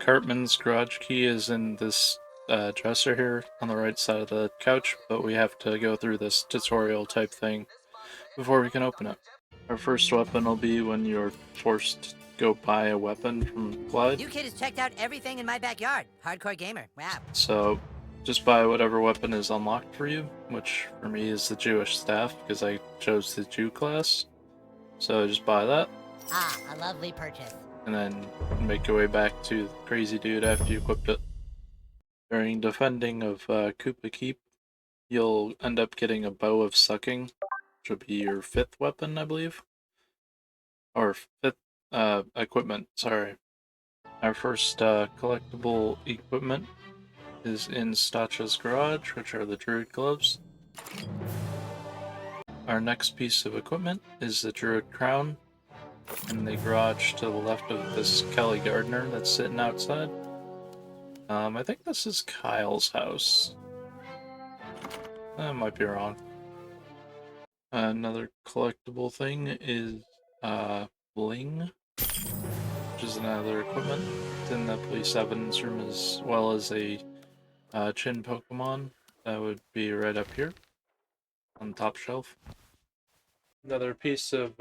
Cartman's garage key is in this dresser here on the right side of the couch, but we have to go through this tutorial type thing before we can open it. Our first weapon will be when you're forced to go buy a weapon from Clyde. New kid has checked out everything in my backyard. Hardcore gamer. Wow. So just buy whatever weapon is unlocked for you, which for me is the Jewish staff because I chose the Jew class. So just buy that. Ah, a lovely purchase. And then make your way back to the crazy dude after you equipped it. During defending of Kupa Keep, you'll end up getting a Bow of Sucking, which will be your 5th weapon, I believe. Or 5th equipment, sorry. Our first collectible equipment is in Stotch's garage, which are the Druid Gloves. Our next piece of equipment is the Druid Crown, in the garage to the left of this Kelly Gardner that's sitting outside. I think this is Kyle's house. I might be wrong. Another collectible thing is Bling, which is another equipment. It's in the police evidence room as well as a chin Pokemon that would be right up here on the top shelf. Another piece of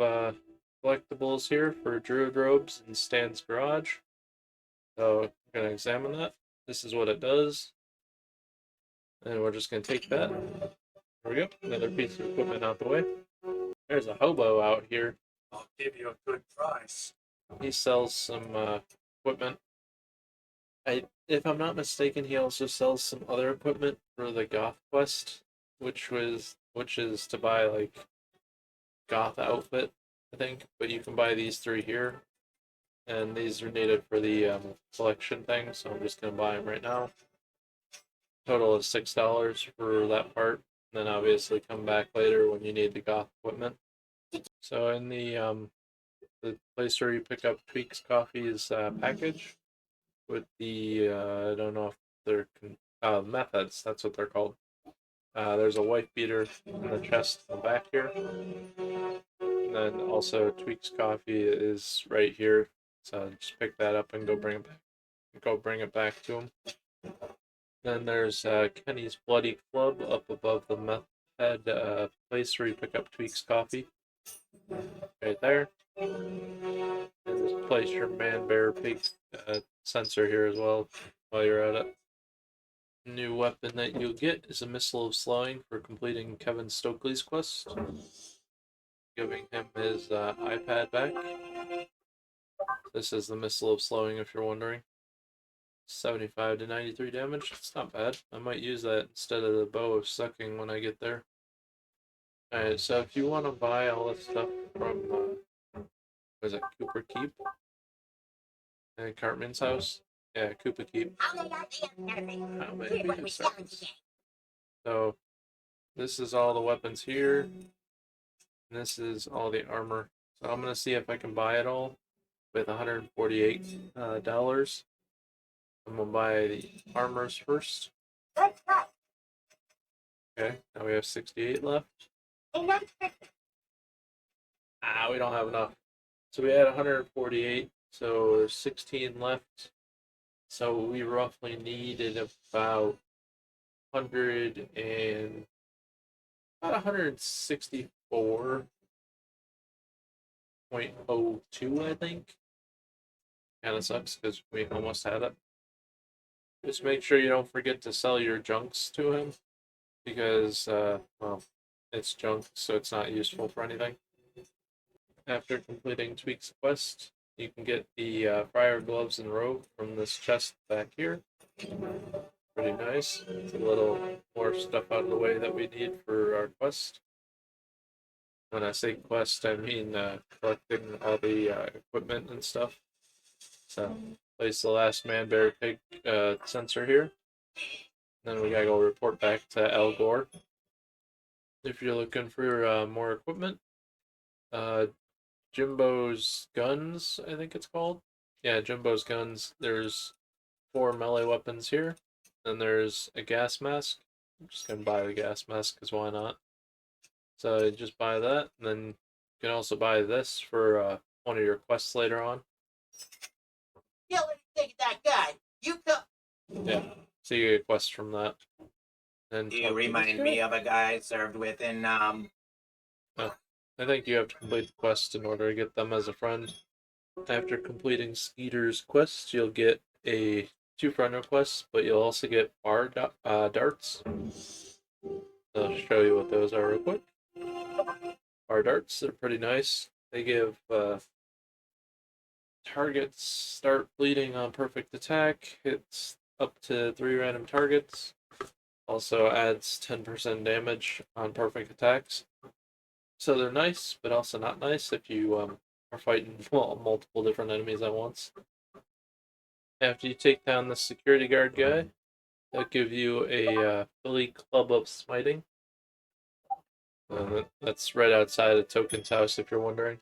collectibles here for Druid Robes in Stan's garage. So I'm going to examine that. This is what it does. And we're just going to take that. There we go. Another piece of equipment out the way. There's a Hobo out here. I'll give you a good price. He sells some equipment. If I'm not mistaken, he also sells some other equipment for the Goth quest, which is to buy like Goth outfit, I think. But you can buy these 3 here, and these are needed for the collection thing. So I'm just gonna buy them right now. Total of $6 for that part. And then obviously come back later when you need the Goth equipment. So in the place where you pick up Tweeks Coffee's package with the I don't know if they're methods, that's what they're called. There's a wife beater in the chest in the back here. And then also Tweeks Coffee is right here. So just pick that up and go bring it back to him. Then there's Kenny's Bloody Club up above the meth head place where you pick up Tweeks Coffee. Right there. And just place your ManBearPig sensor here as well while you're at it. New weapon that you'll get is a Missile of Slowing for completing Kevin Stokley's quest. Giving him his iPad back. This is the Missile of Slowing if you're wondering. 75 to 93 damage. It's not bad. I might use that instead of the Bow of Sucking when I get there. Alright, so if you want to buy all this stuff from, what is it, Kupa Keep? And Cartman's house? Yeah, Kupa Keep. So, this is all the weapons here. And this is all the armor. So I'm going to see if I can buy it all with $148. I'm going to buy the armors first. Okay, now we have 68 left. We don't have enough. So we had 148, so there's 16 left. So we roughly needed about 164.02, I think. Kind of sucks because we almost had it. Just make sure you don't forget to sell your junks to him because, well, it's junk, so it's not useful for anything. After completing Tweek's quest, you can get the Friar Gloves and robe from this chest back here. Pretty nice. It's a little more stuff out of the way that we need for our quest. When I say quest, I mean collecting all the equipment and stuff. So, place the last ManBearPig sensor here. Then we gotta go report back to Al Gore. If you're looking for more equipment, Jimbo's Guns, I think it's called. Yeah, Jimbo's Guns. There's 4 melee weapons here. Then there's a gas mask. I'm just gonna buy the gas mask because why not? So just buy that, and then you can also buy this for one of your quests later on. Take that guy. You come. Yeah, so you get a quest from that. And You remind me of a guy I served with in I think you have to complete the quest in order to get them as a friend. After completing Skeeter's quest, you'll get a 2 friend requests, but you'll also get darts. I'll show you what those are real quick. Bar darts, they're pretty nice. They give targets start bleeding on perfect attack, hits up to 3 random targets. Also adds 10% damage on perfect attacks. So they're nice, but also not nice if you are fighting multiple different enemies at once. After you take down the security guard guy, they'll give you a Holy Club of Smiting. That's right outside of Token's house, if you're wondering.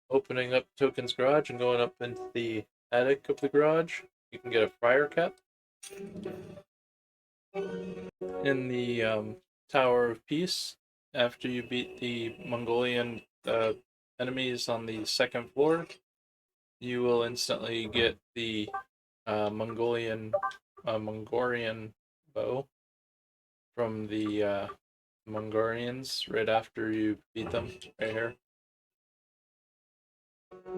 Opening up Token's garage and going up into the attic of the garage, you can get a Friar cap. In the Tower of Peace, after you beat the Mongolian enemies on the 2nd floor, you will instantly get the Mongorian Bow from the Mongorians right after you beat them, right here.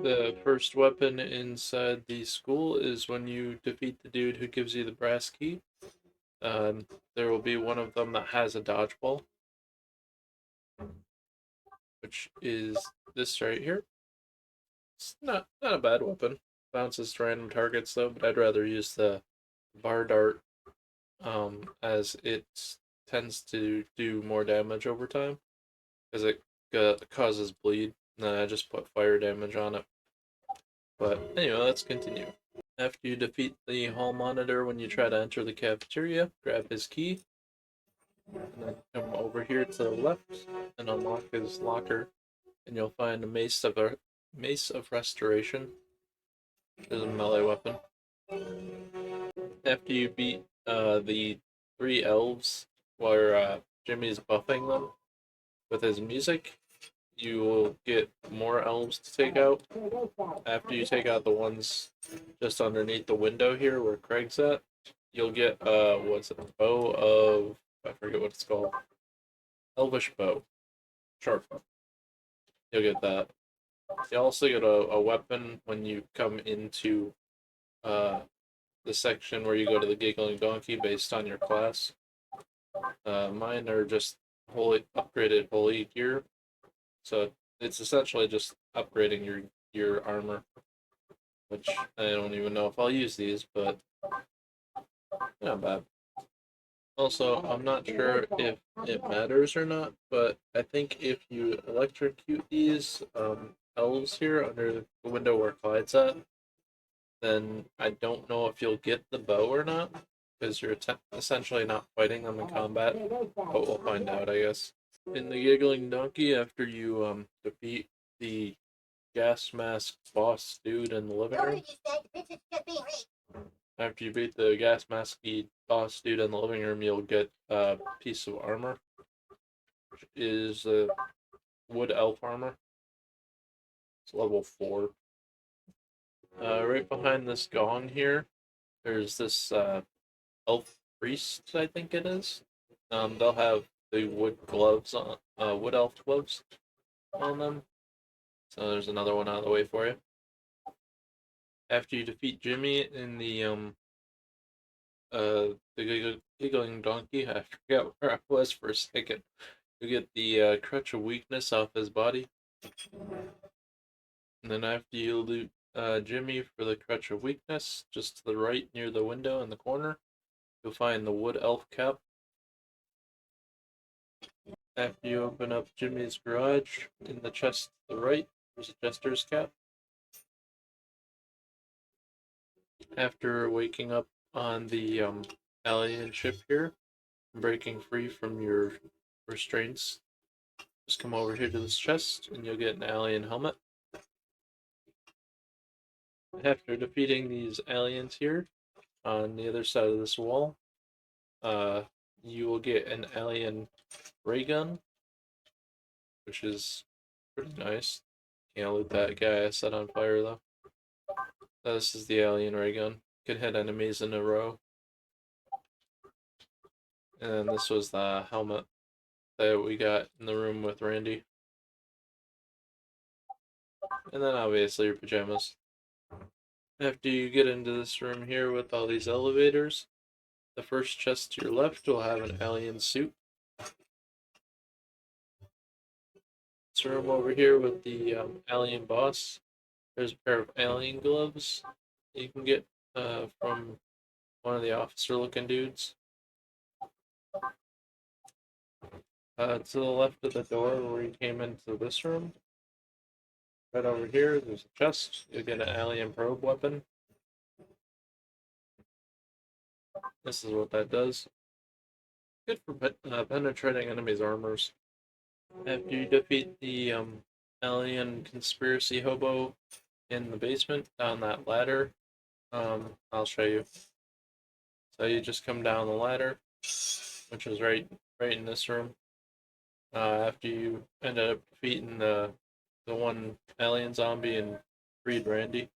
The first weapon inside the school is when you defeat the dude who gives you the brass key. There will be one of them that has a dodgeball, which is this right here. It's not a bad weapon. Bounces to random targets though, but I'd rather use the bar dart as it tends to do more damage over time because it causes bleed. And then I just put fire damage on it. But anyway, let's continue. After you defeat the hall monitor when you try to enter the cafeteria, grab his key, and then come over here to the left and unlock his locker, and you'll find a Mace of Restoration. There's a melee weapon. After you beat the 3 elves where Jimmy's buffing them with his music, you will get more elves to take out. After you take out the ones just underneath the window here where Craig's at, you'll get what's it? Bow of, I forget what it's called. Elivish Bow. Shortbow. You'll get that. You also get a weapon when you come into the section where you go to the Giggling Donkey based on your class. Mine are just upgraded holy gear. So it's essentially just upgrading your armor, which I don't even know if I'll use these, but not bad. Also, I'm not sure if it matters or not, but I think if you electrocute these elves here under the window where Clyde's at, then I don't know if you'll get the bow or not, because you're essentially not fighting them in combat, but we'll find out, I guess. In the Giggling Donkey, after you defeat the gas mask boss dude in the living room, after you beat the gas mask boss dude in the living room, you'll get a piece of armor, which is wood elf armor. It's level 4. Right behind this gong here, there's this elf priest, I think it is. They'll have the wood gloves on, wood elf gloves on them. So there's another one out of the way for you. After you defeat Jimmy in the Giggling Donkey, I forgot where I was for a second. You get the Crutch of Weakness off his body. And then after you loot Jimmy for the Crutch of Weakness, just to the right near the window in the corner, you'll find the wood elf cap. After you open up Jimmy's garage, in the chest to the right, there's a jester's cap. After waking up on the alien ship here, breaking free from your restraints, just come over here to this chest and you'll get an alien helmet. After defeating these aliens here on the other side of this wall, you will get an alien ray gun, which is pretty nice. Can't loot that guy I set on fire though. This is the alien ray gun. Can hit enemies in a row. And this was the helmet that we got in the room with Randy. And then obviously your pajamas. After you get into this room here with all these elevators, the first chest to your left will have an alien suit. This room over here with the alien boss, there's a pair of alien gloves that you can get from one of the officer looking dudes. To the left of the door where you came into this room, right over here, there's a chest. You'll get an alien probe weapon. This is what that does. Good for penetrating enemies' armors. After you defeat the alien conspiracy hobo in the basement down that ladder, I'll show you. So you just come down the ladder, which is right in this room. After you end up defeating the one alien zombie and freed Randy,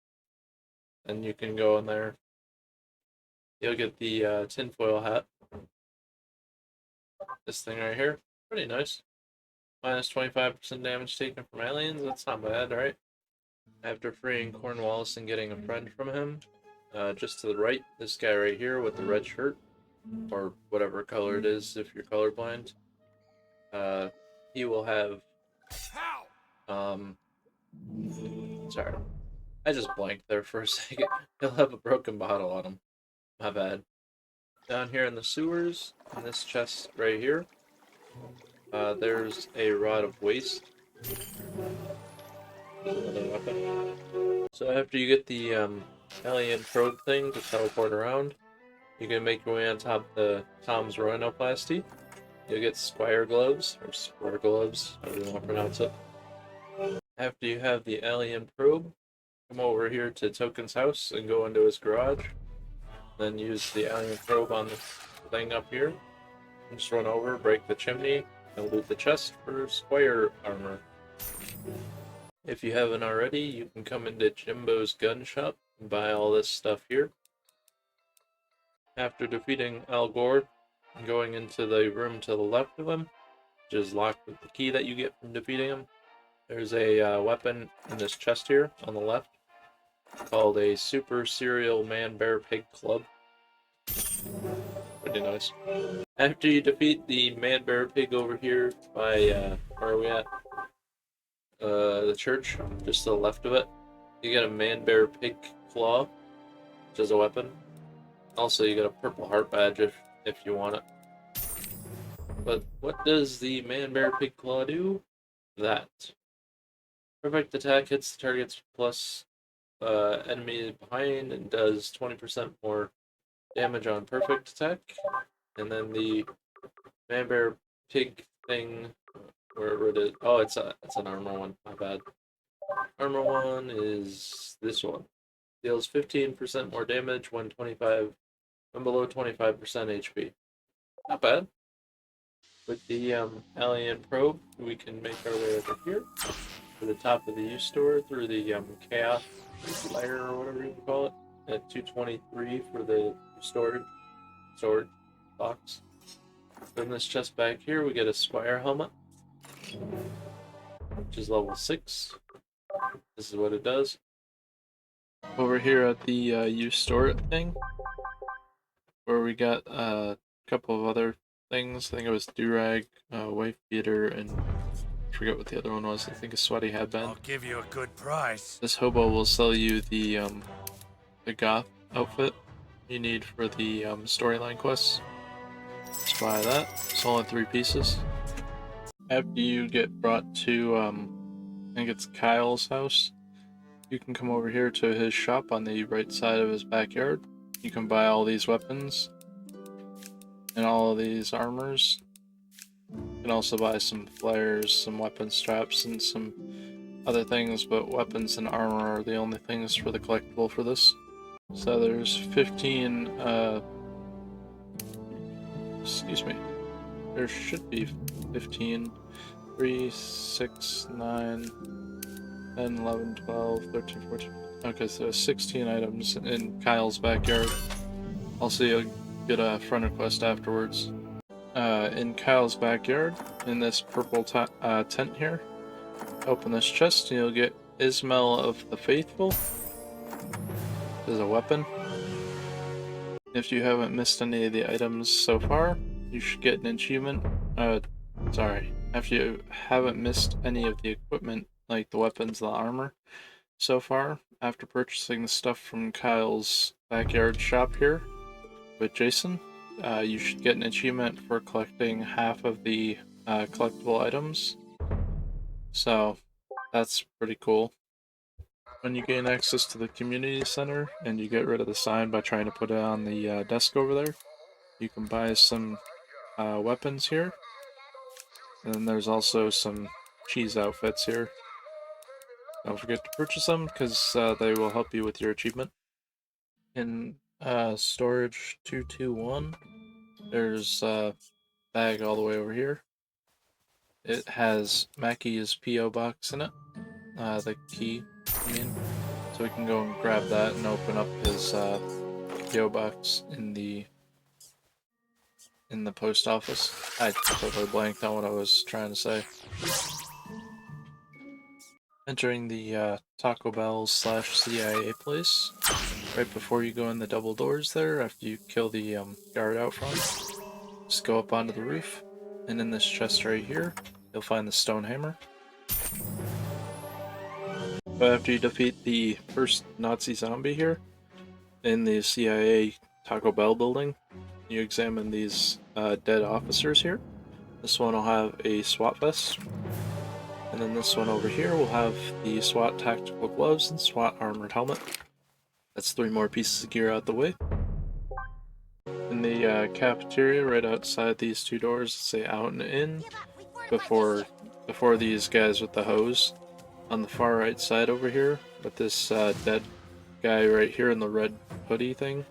then you can go in there. You'll get the tinfoil hat. This thing right here, pretty nice. Minus 25% damage taken from aliens, that's not bad, right? After freeing Cornwallis and getting a friend from him, just to the right, this guy right here with the red shirt, or whatever color it is if you're colorblind, he will have, sorry, I just blanked there for a second. He'll have a broken bottle on him. My bad. Down here in the sewers, in this chest right here, there's a Rod of Waste. Another weapon. So after you get the alien probe thing to teleport around, you can make your way on top of the Tom's Rhinoplasty. You'll get Squire Gloves, or Square Gloves, however you want to pronounce it. After you have the alien probe, come over here to Token's house and go into his garage. Then use the alien probe on the thing up here. And just run over, break the chimney, and loot the chest for Squire armor. If you haven't already, you can come into Jimbo's gun shop and buy all this stuff here. After defeating Al Gore and going into the room to the left of him, which is locked with the key that you get from defeating him, there's a weapon in this chest here on the left called a Super Cereal ManBearPig Club. Pretty nice. After you defeat the ManBearPig over here by, where are we at? The church, just to the left of it, you get a ManBearPig Claw, which is a weapon. Also, you get a purple heart badge if you want it. But what does the ManBearPig Claw do? That. Perfect attack hits the target's plus enemy behind and does 20% more damage on perfect attack. And then the ManBearPig thing, where it is, oh, it's an armor one, my bad. Armor one is this one. Deals 15% more damage when below 25% HP. Not bad. With the alien probe, we can make our way over here to the top of the U store through the chaos layer or whatever you call it at 223 for the sword box. Then this chest back here, we get a Squire Helmet, which is level 6. This is what it does. Over here at the U store thing, where we got a couple of other things. I think it was Durag, Wife Beater, and I forget what the other one was. I think a Sweaty Headband. I'll give you a good price. This hobo will sell you the goth outfit you need for the storyline quests. Let's buy that. It's only 3 pieces. After you get brought to, I think it's Kyle's house, you can come over here to his shop on the right side of his backyard. You can buy all these weapons and all of these armors. You can also buy some flares, some weapon straps, and some other things, but weapons and armor are the only things for the collectible for this. So there's 15, excuse me, there should be 15, 3, 6, 9, 10, 11, 12, 13, 14, Okay, so 16 items in Kyle's backyard. Also, you'll get a friend request afterwards. In Kyle's backyard, in this purple tent here, open this chest and you'll get Ismail of the Faithful as a weapon. If you haven't missed any of the items so far, you should get an achievement. If you haven't missed any of the equipment, like the weapons, the armor, so far, after purchasing the stuff from Kyle's backyard shop here with Jason, you should get an achievement for collecting half of the collectible items. So that's pretty cool. When you gain access to the community center and you get rid of the sign by trying to put it on the desk over there, you can buy some weapons here. And then there's also some cheese outfits here. Don't forget to purchase them because they will help you with your achievement. In storage 221, there's a bag all the way over here. It has Mackey's P.O. box in it, the key, I mean. So we can go and grab that and open up his P.O. box in the post office. I totally blanked on what I was trying to say. Entering the Taco Bell / CIA place, right before you go in the double doors there, after you kill the guard out front, just go up onto the roof, and in this chest right here, you'll find the stone hammer. But after you defeat the first Nazi zombie here, in the CIA Taco Bell building, you examine these dead officers here. This one will have a SWAT vest. And then this one over here will have the SWAT tactical gloves and SWAT armored helmet. That's 3 more pieces of gear out the way. In the cafeteria, right outside these 2 doors, say out and in, before these guys with the hose. On the far right side over here, with this dead guy right here in the red hoodie thing,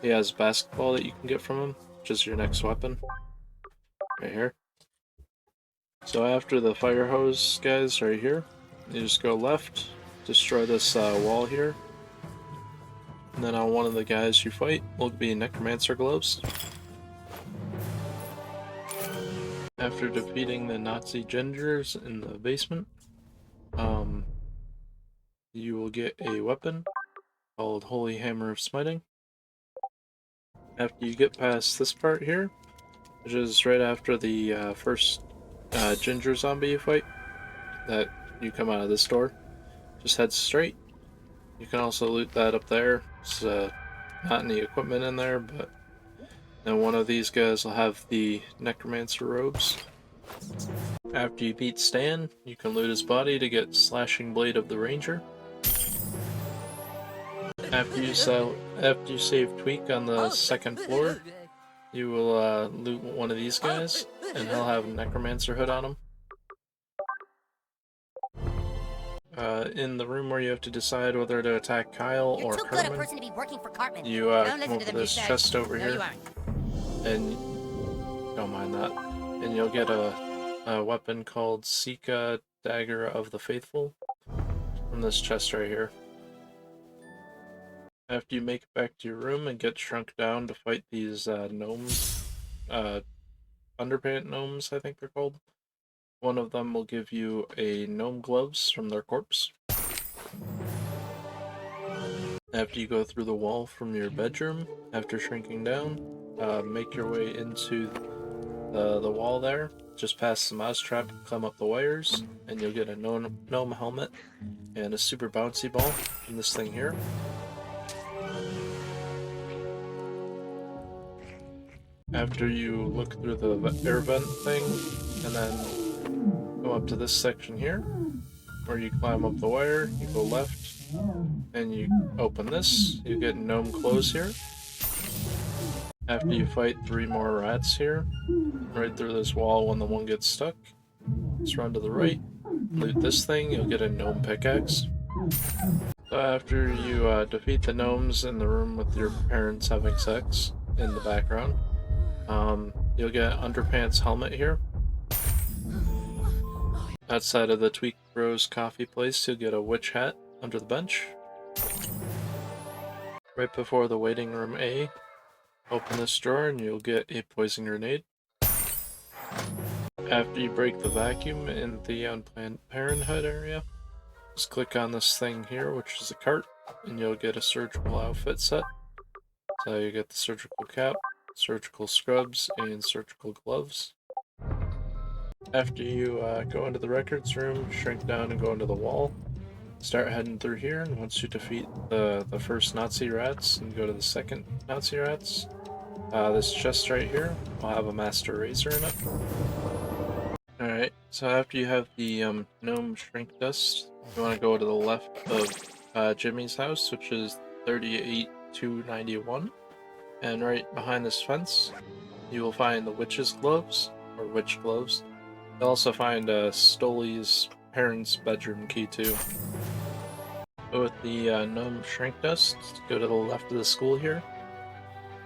he has a basketball that you can get from him, which is your next weapon. Right here. So after the fire hose guys right here, you just go left, destroy this wall here, and then on one of the guys you fight will be Necromancer Gloves. After defeating the Nazi gingers in the basement, you will get a weapon called Holy Hammer of Smiting. After you get past this part here, which is right after the first ginger zombie you fight, that you come out of this door, just head straight. You can also loot that up there. There's not any equipment in there, but then one of these guys will have the Necromancer Robes. After you beat Stan, you can loot his body to get Slashing Blade of the Ranger. After you save Tweek on the 2nd floor, you will loot one of these guys, and he'll have a Necromancer Hood on him. In the room where you have to decide whether to attack Kyle or Cartman, you come over this chest over here, and don't mind that, and you'll get a weapon called Sica Dagger of the Faithful from this chest right here. After you make it back to your room and get shrunk down to fight these gnomes, underpant gnomes I think they're called, one of them will give you a Gnome Gloves from their corpse. After you go through the wall from your bedroom, after shrinking down, make your way into the wall there, just past the mousetrap, climb up the wires, and you'll get a gnome helmet and a super bouncy ball from this thing here. After you look through the air vent thing, and then go up to this section here, where you climb up the wire, you go left, and you open this, you get Gnome Clothes here. After you fight 3 more rats here, right through this wall when the one gets stuck, just run to the right, loot this thing, you'll get a gnome pickaxe. So after you defeat the gnomes in the room with your parents having sex in the background, you'll get Underpants helmet here. Outside of the Tweek Bros coffee place, you'll get a witch hat under the bench. Right before the waiting room A, open this drawer and you'll get a poison grenade. After you break the vacuum in the Unplanned Parenthood area, just click on this thing here, which is a cart, and you'll get a surgical outfit set. So you get the surgical cap, surgical scrubs, and surgical gloves. After you go into the records room, shrink down and go into the wall. Start heading through here, and once you defeat the first Nazi rats and go to the second Nazi rats, this chest right here will have a master razor in it. Alright, so after you have the gnome shrink dust, you want to go to the left of Jimmy's house, which is 38291. And right behind this fence, you will find the witch's gloves, or witch gloves. You'll also find Stokley's parents' bedroom key too. With the gnome shrink dust, go to the left of the school here.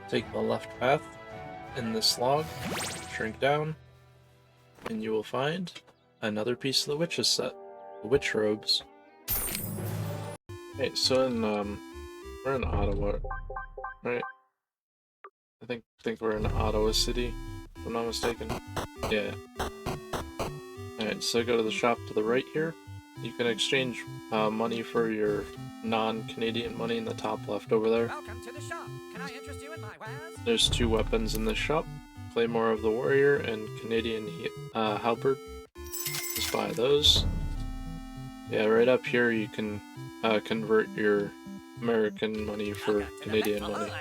Take the left path in this log, shrink down, and you will find another piece of the witch's set, the witch robes. Okay, so we're in Ottawa, right? I think we're in Ottawa City, if I'm not mistaken. Yeah. Alright, so go to the shop to the right here. You can exchange money for your non-Canadian money in the top left over there. Welcome to the shop. Can I interest you in my wares? There's 2 weapons in this shop. Claymore of the Warrior and Canadian Halberd. Just buy those. Yeah, right up here you can convert your American money for Canadian money.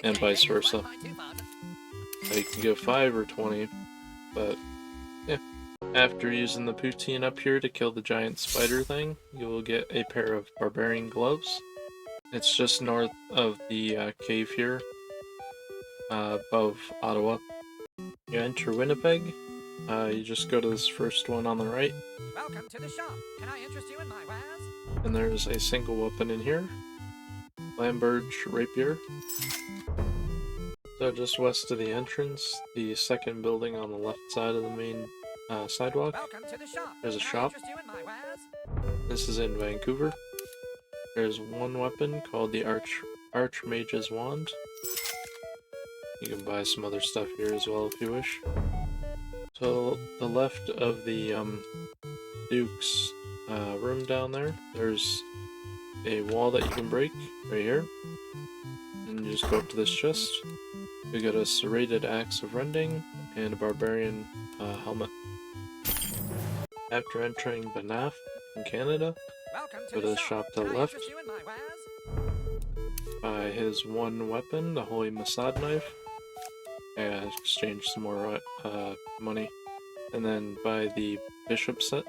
And vice versa. You can give 5 or 20, but yeah. After using the poutine up here to kill the giant spider thing, you will get a pair of Barbarian Gloves. It's just north of the cave here, above Ottawa. You enter Winnipeg, you just go to this first one on the right. Welcome to the shop. Can I interest you in my wares? And there's a single weapon in here. Lamberge Rapier. So just west of the entrance, the second building on the left side of the main sidewalk, Welcome to the shop. there's a Can I shop. interest you in my wares? This is in Vancouver. There's one weapon called the Archmage's Wand. You can buy some other stuff here as well if you wish. So the left of the Duke's room down there, there's a wall that you can break right here. And you just go up to this chest. You get a serrated axe of rending and a barbarian helmet. After entering Banff in Canada, go to the shop to the left. Buy his one weapon, the Holy Masad knife. And exchange some more money. And then buy the bishop set.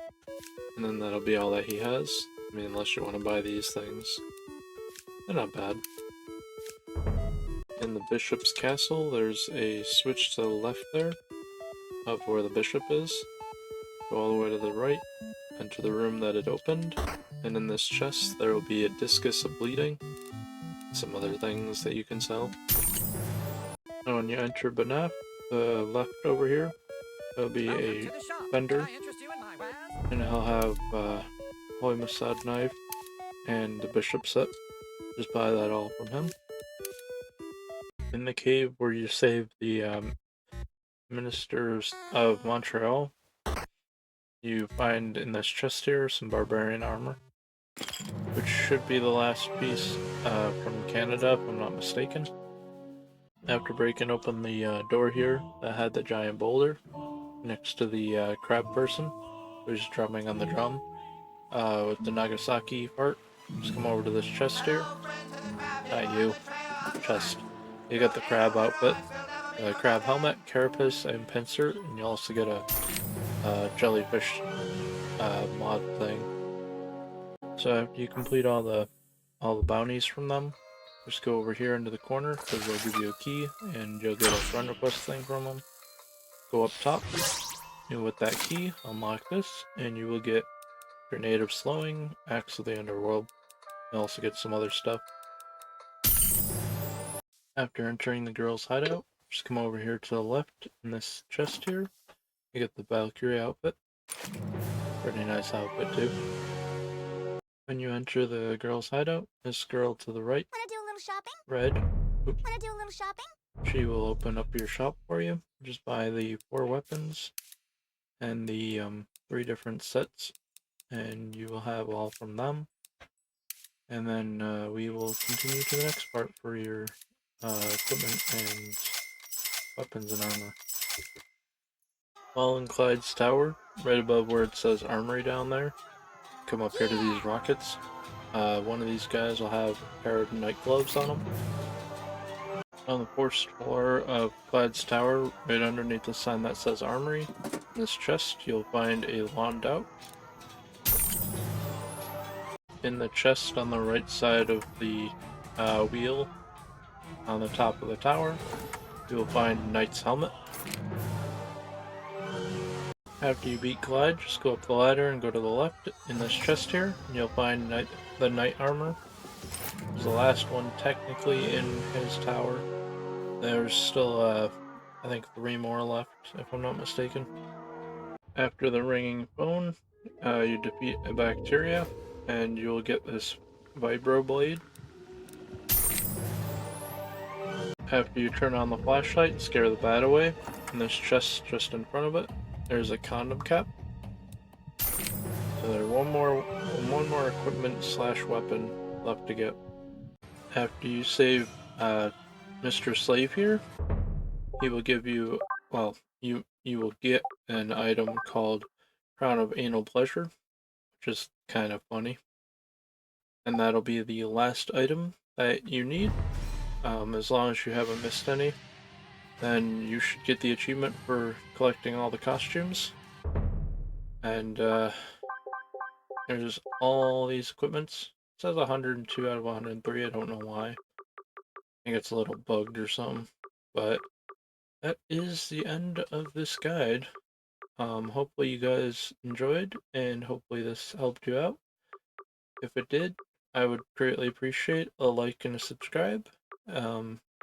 And then that'll be all that he has. I mean, unless you want to buy these things. They're not bad. In the bishop's castle, there's a switch to the left there of where the bishop is. Go all the way to the right, enter the room that it opened, and in this chest there will be a discus of bleeding, some other things that you can sell. And when you enter Banaf, the left over here, there'll be a vendor, and he'll have Holy Masad knife and the bishop set. Just buy that all from him. In the cave where you saved the ministers of Montreal, you find in this chest here some barbarian armor, which should be the last piece from Canada if I'm not mistaken. After breaking open the door here that had the giant boulder next to the crab person who's drumming on the drum with the Nagasaki part, just come over to this chest here. Not you. Chest. You get the crab outfit, the crab helmet, carapace, and pincer, and you also get a jellyfish mod thing. So after you complete all the bounties from them, just go over here into the corner because they'll give you a key, and you'll get a friend request thing from them. Go up top, and with that key, unlock this, and you will get Grenade of Slowing, Axe of the Underworld. You'll also get some other stuff. After entering the girls' hideout, just come over here to the left in this chest here. You get the Valkyrie outfit. Pretty nice outfit too. When you enter the girl's hideout, this girl to the right, Wanna do a little shopping? red, Wanna do a little shopping? she will open up your shop for you. Just buy the 4 weapons and the 3 different sets, and you will have all from them. And then we will continue to the next part for your equipment and weapons and armor. While in Clyde's tower, right above where it says armory down there, come up here to these rockets. One of these guys will have a pair of night gloves on him. On the 4th floor of Clyde's tower, right underneath the sign that says armory, in this chest you'll find a lawn out. In the chest on the right side of the wheel on the top of the tower, you will find Knight's Helmet. After you beat Clyde, just go up the ladder and go to the left in this chest here, and you'll find the Knight Armor. It's the last one technically in his tower. There's still, I think 3 more left, if I'm not mistaken. After the ringing phone, you defeat a bacteria, and you'll get this vibro blade. After you turn on the flashlight and scare the bat away, in this chest just in front of it, there's a condom cap. So there's one more equipment / weapon left to get. After you save Mr. Slave here, he will give you, well, you will get an item called Crown of Anal Pleasure, which is kind of funny. And that'll be the last item that you need. As long as you haven't missed any, then you should get the achievement for collecting all the costumes. And there's all these equipments. It says 102 out of 103, I don't know why. I think it's a little bugged or something. But that is the end of this guide. Hopefully you guys enjoyed, and hopefully this helped you out. If it did, I would greatly appreciate a like and a subscribe.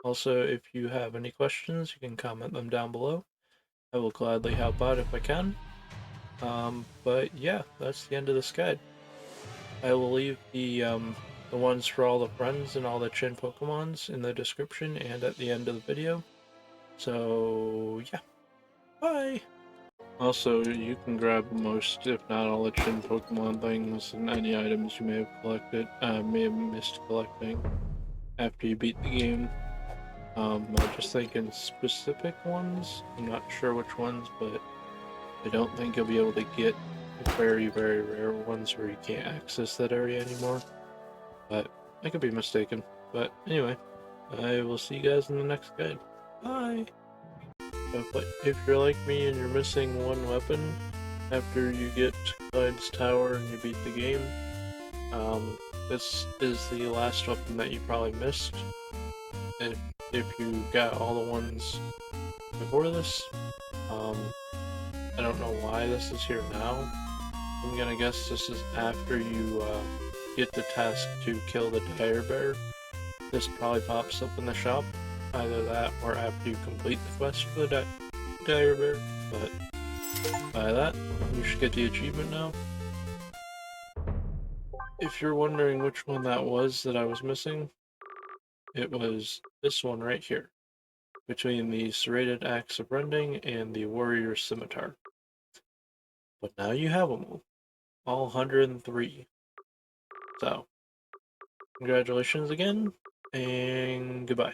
Also, if you have any questions, you can comment them down below. I will gladly help out if I can. But yeah, that's the end of this guide. I will leave the ones for all the friends and all the Chin Pokemons in the description and at the end of the video. So yeah, bye! Also, you can grab most, if not all, the Chin Pokemon things and any items you may have collected, may have missed collecting after you beat the game. I'm just thinking specific ones. I'm not sure which ones, but I don't think you'll be able to get very, very rare ones where you can't access that area anymore. But I could be mistaken. But anyway, I will see you guys in the next guide. Bye! If you're like me and you're missing one weapon after you get Clyde's Tower and you beat the game, this is the last weapon that you probably missed. If you got all the ones before this, I don't know why this is here now. I'm gonna guess this is after you get the task to kill the dire bear. This probably pops up in the shop. Either that or after you complete the quest for the dire bear. But by that, you should get the achievement now. If you're wondering which one that was that I was missing, it was this one right here, between the Serrated Axe of Rending and the Warrior Scimitar. But now you have them all 103. So, congratulations again, and goodbye.